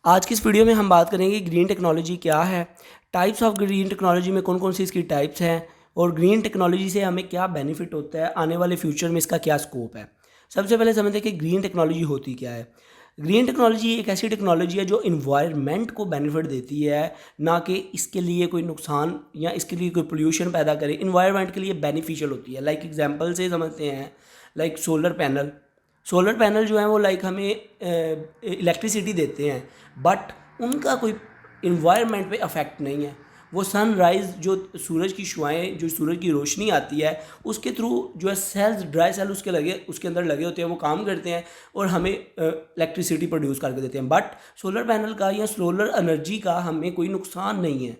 आज की इस वीडियो में हम बात करेंगे ग्रीन टेक्नोलॉजी क्या है, टाइप्स ऑफ ग्रीन टेक्नोलॉजी में कौन कौन सी इसकी टाइप्स हैं और ग्रीन टेक्नोलॉजी से हमें क्या बेनिफिट होता है, आने वाले फ्यूचर में इसका क्या स्कोप है। सबसे पहले समझते हैं कि ग्रीन टेक्नोलॉजी होती क्या है। ग्रीन टेक्नोलॉजी एक ऐसी टेक्नोलॉजी है जो इन्वायरमेंट को बेनिफिट देती है, ना कि इसके लिए कोई नुकसान या इसके लिए कोई पोल्यूशन पैदा करे। इन्वायरमेंट के लिए बेनिफिशियल होती है। लाइक एग्जांपल से समझते हैं, लाइक सोलर पैनल जो है वो लाइक हमें इलेक्ट्रिसिटी देते हैं, बट उनका कोई इन्वायरमेंट पे अफेक्ट नहीं है। वो सनराइज़ जो सूरज की शुआएँ, जो सूरज की रोशनी आती है, उसके थ्रू जो है सेल्स, ड्राई सेल उसके अंदर लगे होते हैं, वो काम करते हैं और हमें इलेक्ट्रिसिटी प्रोड्यूस करके देते हैं। बट सोलर पैनल का या सोलर एनर्जी का हमें कोई नुकसान नहीं है,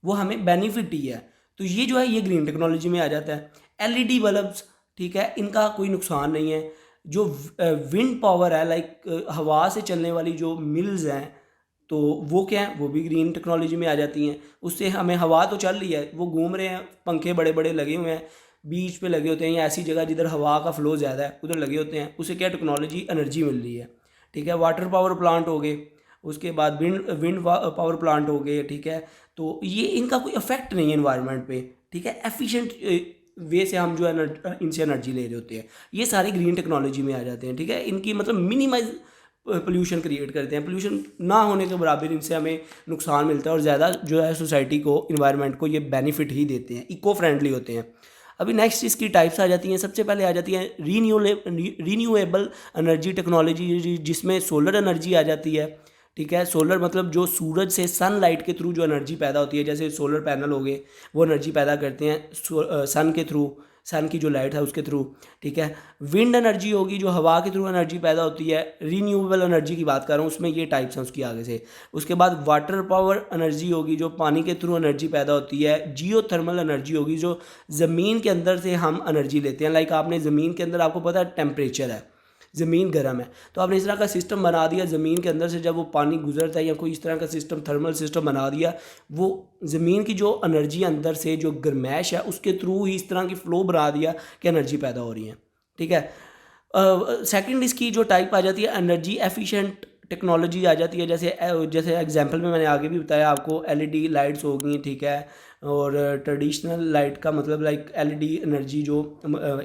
वो हमें बेनिफिट ही है। तो ये जो है ये ग्रीन टेक्नोलॉजी में आ जाता है। एलईडी बल्ब्स, ठीक है, इनका कोई नुकसान नहीं है। जो विंड पावर है, लाइक हवा से चलने वाली जो मिल्स हैं, तो वो क्या है, वो भी ग्रीन टेक्नोलॉजी में आ जाती हैं। उससे हमें हवा तो चल रही है, वो घूम रहे हैं, पंखे बड़े बड़े लगे हुए हैं, बीच पे लगे होते हैं या ऐसी जगह जिधर हवा का फ्लो ज़्यादा है उधर लगे होते हैं। उससे क्या टेक्नोलॉजी एनर्जी मिल रही है, ठीक है। वाटर पावर प्लांट हो गए, उसके बाद विंड विंड पावर प्लांट हो गए, ठीक है। तो ये इनका कोई इफेक्ट नहीं है इन्वायरमेंट पे, ठीक है। एफिशिएंट वे से हम जो है इनसे एनर्जी ले रहे होते हैं। ये सारे ग्रीन टेक्नोलॉजी में आ जाते हैं, ठीक है। इनकी मतलब मिनिमाइज पोल्यूशन क्रिएट करते हैं। पोल्यूशन ना होने के बराबर इनसे हमें नुकसान मिलता है और ज़्यादा जो है सोसाइटी को, इन्वायरमेंट को ये बेनिफिट ही देते हैं, इको फ्रेंडली होते हैं। अभी नेक्स्ट इसकी टाइप्स आ जाती हैं। सबसे पहले आ जाती है रीन्यूएबल एनर्जी टेक्नोलॉजी, जिसमें सोलर एनर्जी आ जाती है, ठीक है। सोलर मतलब जो सूरज से सनलाइट के थ्रू जो एनर्जी पैदा होती है, जैसे सोलर पैनल हो गए, वो एनर्जी पैदा करते हैं सन के थ्रू, सन की जो लाइट है उसके थ्रू, ठीक है। विंड एनर्जी होगी जो हवा के थ्रू एनर्जी पैदा होती है। रीन्यूएबल एनर्जी की बात कर रहा हूँ, उसमें ये टाइप्स हैं उसकी आगे से। उसके बाद वाटर पावर एनर्जी होगी जो पानी के थ्रू एनर्जी पैदा होती है। जियो थर्मल एनर्जी होगी जो ज़मीन के अंदर से हम एनर्जी लेते हैं। लाइक आपने ज़मीन के अंदर, आपको पता है टेम्परेचर है, ज़मीन गर्म है, तो आपने इस तरह का सिस्टम बना दिया ज़मीन के अंदर से, जब वो पानी गुजरता है या कोई इस तरह का सिस्टम, थर्मल सिस्टम बना दिया, वो ज़मीन की जो एनर्जी अंदर से जो गर्मैश है उसके थ्रू ही इस तरह की फ़्लो बना दिया कि एनर्जी पैदा हो रही है, ठीक है। सेकंड इसकी जो टाइप आ जाती है एनर्जी एफिशिएंट टेक्नोलॉजी आ जाती है। जैसे जैसे एग्जांपल में मैंने आगे भी बताया आपको, एलईडी लाइट्स हो गई, ठीक है। और ट्रेडिशनल लाइट का मतलब लाइक एलईडी एनर्जी जो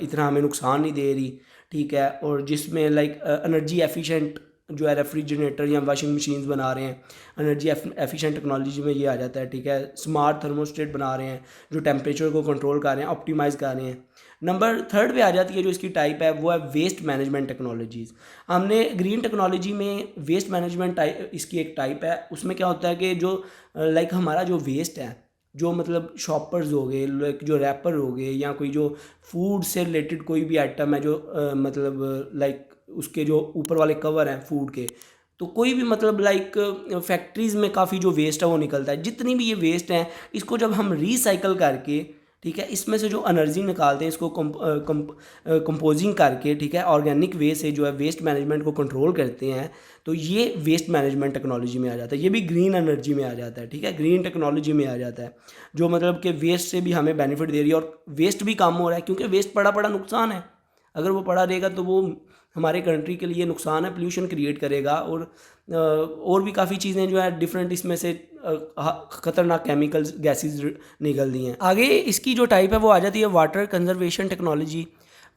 इतना हमें नुकसान नहीं दे रही, ठीक है। और जिसमें लाइक एनर्जी एफिशिएंट जो है रेफ्रिजरेटर या वॉशिंग मशीन्स बना रहे हैं, एनर्जी एफिशिएंट टेक्नोलॉजी में ये आ जाता है, ठीक है। स्मार्ट थर्मोस्टेट बना रहे हैं जो टेम्परेचर को कंट्रोल कर रहे हैं, ऑप्टिमाइज़ कर रहे हैं। नंबर थर्ड पे आ जाती है जो इसकी टाइप है, वो है वेस्ट मैनेजमेंट टेक्नोलॉजीज़। हमने ग्रीन टेक्नोलॉजी में वेस्ट मैनेजमेंट टाइप, इसकी एक टाइप है। उसमें क्या होता है कि जो लाइक हमारा जो वेस्ट है, जो मतलब शॉपर्स हो गए, लाइक जो रैपर हो गए, या कोई जो फूड से रिलेटेड कोई भी आइटम है जो मतलब लाइक उसके जो ऊपर वाले कवर हैं फूड के, तो कोई भी मतलब लाइक फैक्ट्रीज़ में काफ़ी जो वेस्ट है वो निकलता है। जितनी भी ये वेस्ट हैं, इसको जब हम रिसाइकल करके, ठीक है, इसमें से जो एनर्जी निकालते हैं, इसको कंपोजिंग करके, ठीक है, ऑर्गेनिक वे से जो है वेस्ट मैनेजमेंट को कंट्रोल करते हैं, तो ये वेस्ट मैनेजमेंट टेक्नोलॉजी में आ जाता है। ये भी ग्रीन एनर्जी में आ जाता है, ठीक है, ग्रीन टेक्नोलॉजी में आ जाता है। जो मतलब कि वेस्ट से भी हमें बेनिफिट दे रही है और वेस्ट भी कम हो रहा है, क्योंकि वेस्ट पड़ा पड़ा नुकसान है। अगर वो पड़ा रहेगा तो वो हमारे कंट्री के लिए नुकसान है, पोल्यूशन क्रिएट करेगा। और भी काफ़ी चीज़ें जो है डिफरेंट इसमें से ख़तरनाक केमिकल्स, गैसेस निकल दी हैं। आगे इसकी जो टाइप है वो आ जाती है water conservation technology.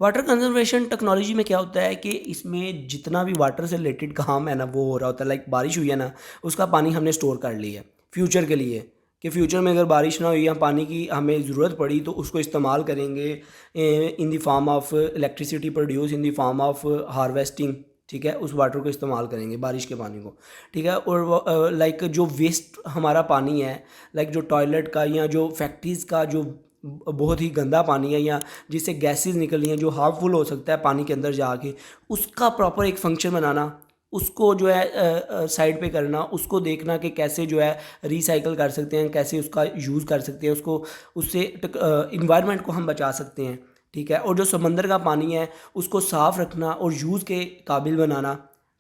Water conservation technology में क्या होता है कि इसमें जितना भी वाटर से रिलेटेड काम है ना वो हो रहा होता है। लाइक बारिश हुई है ना, उसका पानी हमने स्टोर कर लिया फ्यूचर के लिए, कि फ्यूचर में अगर बारिश ना हुई या पानी की हमें ज़रूरत पड़ी तो उसको इस्तेमाल करेंगे in the form of electricity produce in the form of harvesting, ठीक है। उस वाटर को इस्तेमाल करेंगे, बारिश के पानी को, ठीक है। और लाइक जो वेस्ट हमारा पानी है, लाइक जो टॉयलेट का या जो फैक्ट्रीज़ का जो बहुत ही गंदा पानी है, या जिससे गैसेस निकल रही हैं जो हार्मफुल हो सकता है पानी के अंदर जाके, उसका प्रॉपर एक फंक्शन बनाना, उसको जो है साइड पे करना, उसको देखना कि कैसे जो है रिसाइकल कर सकते हैं, कैसे उसका यूज़ कर सकते हैं, उसको उससे इन्वायरमेंट को हम बचा सकते हैं, ठीक है। और जो समंदर का पानी है उसको साफ़ रखना और यूज़ के काबिल बनाना,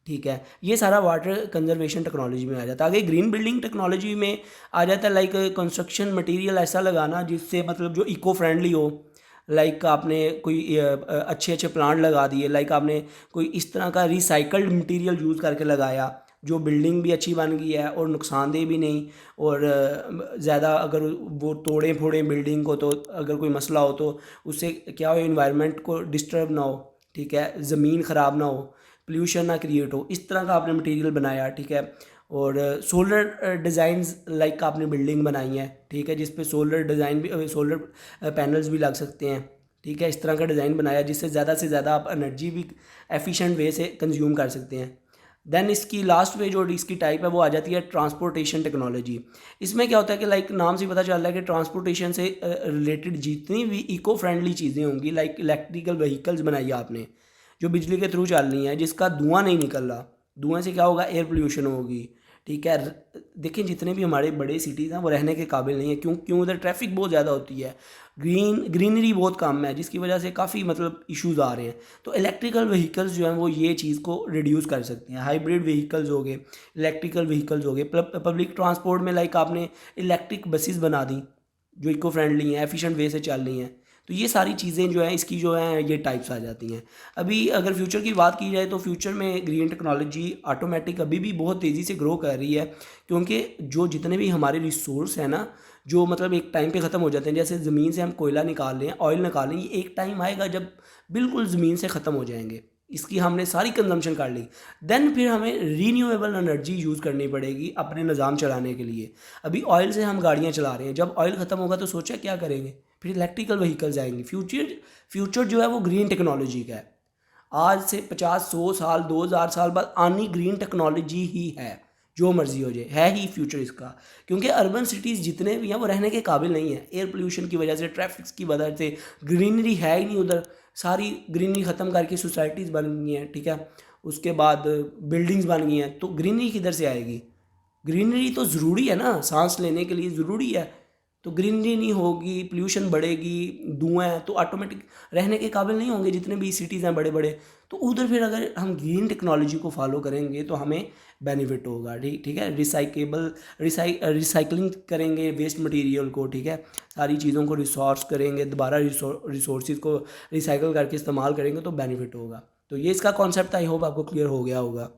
ठीक है। ये सारा वाटर कंजर्वेशन टेक्नोलॉजी में आ जाता है। आगे ग्रीन बिल्डिंग टेक्नोलॉजी में आ जाता है, लाइक कंस्ट्रक्शन मटेरियल ऐसा लगाना जिससे मतलब जो इको फ्रेंडली हो। लाइक आपने कोई अच्छे अच्छे प्लांट लगा दिए, लाइक आपने कोई इस तरह का रिसाइकल्ड मटेरियल यूज़ करके लगाया, जो बिल्डिंग भी अच्छी बन गई है और नुकसानदेह भी नहीं, और ज़्यादा अगर वो तोड़ें फोड़ें बिल्डिंग को तो अगर कोई मसला हो तो उससे क्या हो, इन्वायरमेंट को डिस्टर्ब ना हो, ठीक है, ज़मीन ख़राब ना हो, पोल्यूशन ना क्रिएट हो, इस तरह का आपने मटेरियल बनाया, ठीक है। और सोलर डिज़ाइंस लाइक आपने बिल्डिंग बनाई है, ठीक है, जिस पे सोलर डिज़ाइन भी, सोलर पैनल्स भी लग सकते हैं, ठीक है। इस तरह का डिज़ाइन बनाया जिससे ज़्यादा से ज़्यादा आप एनर्जी भी एफिशिएंट वे से कंज्यूम कर सकते हैं। देन इसकी लास्ट वे जो इसकी टाइप है वो आ जाती है ट्रांसपोर्टेशन टेक्नोलॉजी। इसमें क्या होता है कि लाइक नाम से पता चल रहा है कि ट्रांसपोर्टेशन से रिलेटेड जितनी भी इको फ्रेंडली चीज़ें होंगी, लाइक इलेक्ट्रिकल व्हीकल्स बनाई आपने जो बिजली के थ्रू चल रही हैं, जिसका धुआं नहीं निकल रहा, धुएं से क्या होगा, एयर पोल्यूशन होगी, ठीक है। देखें जितने भी हमारे बड़े सिटीज़ हैं वो रहने के काबिल नहीं है, क्यों उधर ट्रैफिक बहुत ज़्यादा होती है, ग्रीनरी बहुत कम है, जिसकी वजह से काफ़ी मतलब इश्यूज़ आ रहे हैं। तो इलेक्ट्रिकल व्हीकल्स जो हैं वो ये चीज़ को रिड्यूस कर सकते हैं। हाइब्रिड व्हीकल्स हो गए, इलेक्ट्रिकल व्हीकल्स हो गए, पब्लिक ट्रांसपोर्ट में लाइक आपने इलेक्ट्रिक बसेस बना दी जो इको फ्रेंडली हैं, एफिशिएंट वे से चल रही हैं। तो ये सारी चीज़ें जो हैं इसकी जो हैं ये टाइप्स आ जाती हैं। अभी अगर फ्यूचर की बात की जाए तो फ्यूचर में ग्रीन टेक्नोलॉजी ऑटोमेटिक अभी भी बहुत तेज़ी से ग्रो कर रही है, क्योंकि जो जितने भी हमारे रिसोर्स हैं ना, जो मतलब एक टाइम पे ख़त्म हो जाते हैं, जैसे ज़मीन से हम कोयला निकाल रहे हैं, ऑयल निकाल रहे हैं, ये एक टाइम आएगा जब बिल्कुल ज़मीन से ख़त्म हो जाएंगे, इसकी हमने सारी कंजम्पशन कर ली। देन फिर हमें रीन्यूएबल एनर्जी यूज़ करनी पड़ेगी अपने निज़ाम चलाने के लिए। अभी ऑयल से हम गाड़ियाँ चला रहे हैं, जब ऑयल ख़त्म होगा तो सोचा क्या करेंगे, फिर इलेक्ट्रिकल व्हीकल्स आएंगे। फ्यूचर जो है वो ग्रीन टेक्नोलॉजी का है। आज से 50 100 साल 2000 साल बाद आनी ग्रीन टेक्नोलॉजी ही है, जो मर्जी हो जाए, है ही फ्यूचर इसका। क्योंकि अर्बन सिटीज़ जितने भी हैं वो रहने के काबिल नहीं है, एयर पोल्यूशन की वजह से, ट्रैफिक की वजह से, ग्रीनरी है ही नहीं उधर, सारी ग्रीनरी ख़त्म करके सोसाइटीज़ बन गई हैं, ठीक है। उसके बाद बिल्डिंग्स बन गई हैं, तो ग्रीनरी किधर से आएगी? ग्रीनरी तो ज़रूरी है ना, सांस लेने के लिए ज़रूरी है। तो ग्रीनरी नहीं होगी, पोल्यूशन बढ़ेगी, धुआं, तो ऑटोमेटिक रहने के काबिल नहीं होंगे जितने भी सिटीज़ हैं बड़े बड़े। तो उधर फिर अगर हम ग्रीन टेक्नोलॉजी को फॉलो करेंगे तो हमें बेनिफिट होगा, ठीक ठीक है। रिसाइकलिंग करेंगे वेस्ट मटेरियल को, ठीक है, सारी चीज़ों को रिसोर्स करेंगे, दोबारा रिसोर्सेज को रिसाइकल करके इस्तेमाल करेंगे तो बेनिफिट होगा। तो ये इसका कॉन्सेप्ट आई होप आपको क्लियर हो गया होगा।